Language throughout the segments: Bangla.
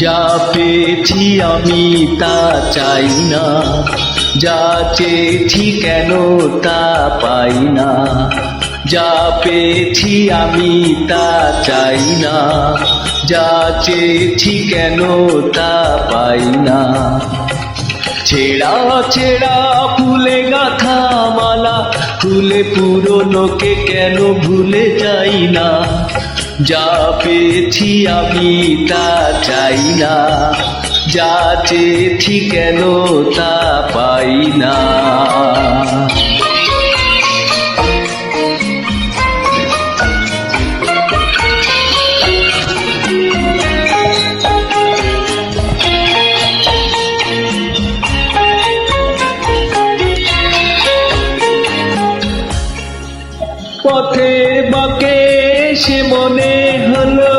যা পেয়েছি আমি তা চাই না, যা চেয়েছি কেন তা পাই না। যা পেয়েছি আমি তা চাই না, যা চেয়েছি কেন তা পাই না। ছেঁড়া ছেঁড়া ফুলে গাঁথা মালা, ফুলে পুরনোকে কেন ভুলে যাই না। যা পেয়েছি আমি তা চাই না, যা চেয়েছি কেন তা পাই না। পথের বাঁকে সে মনে হলো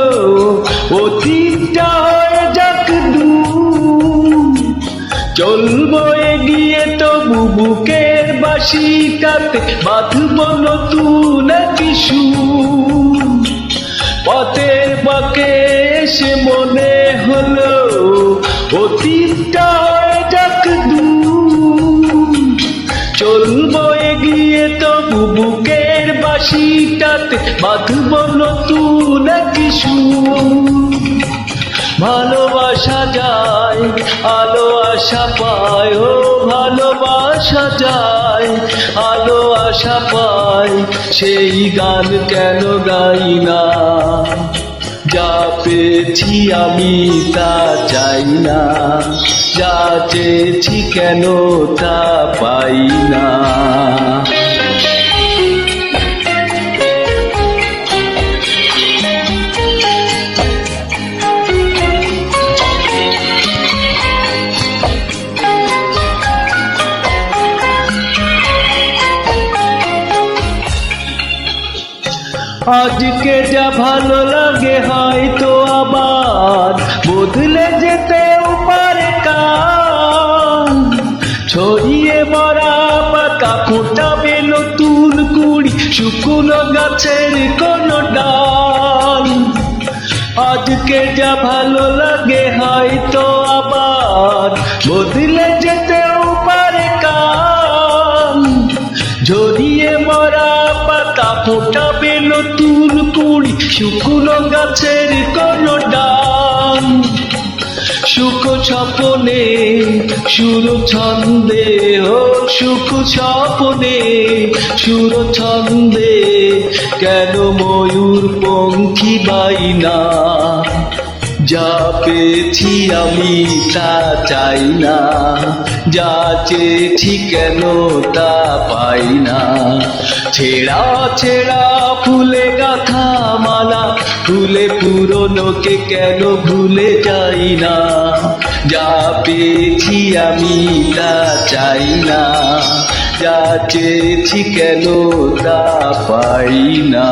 অতীতটা হয়ে যাক দূর। চলবো এগিয়ে তবু বুকের বাঁশিটাতে বাঁধবো নতুন কিছু। পথের বাঁকে সে মনে হলো অতীতটা হয়ে যাক দূর। চলবো এগিয়ে তবু বুকের বাঁশিটাতে বাঁধবো নতুন কিছু। ভালোবাসা যায় আলো আশা পায়, ও ভালোবাসা যায় আলো আশা পায়, সেই গান কেন গাই না। যা পেয়েছি আমি তা চাই না, যা চেয়েছি কেন তা পাই না। আজকে যা ভালো লাগে হয়তো আবার বদলে যেতেও পারে কাল। ছড়িয়ে মরা পাতা ফোটাবে নতুন কুড়ি, শুকনো গাছের কোনো ডাল। আজকে যা ভালো লাগে হয়তো আবার বদলে যেতেও পারে কাল। ঝরিয়ে মরা পাতা ফোটাবে নতুন কুড়ি, শুকনো গাছের কোনো ডাল। সুখ স্বপনে সুর ছন্দে, ও সুখ স্বপনে সুর ছন্দে কেন ময়ূর পঙ্খী বাই না। যা পেয়েছি আমি তা চাই না, যা চেয়েছি কেন তা পাই না। ছেঁড়া ছেঁড়া ফুলে গাঁথা মালা, ফুলে পুরনোকে কেন ভুলে যাই না। যা পেয়েছি আমি তা চাই না, যা চেয়েছি কেন তা পাই না।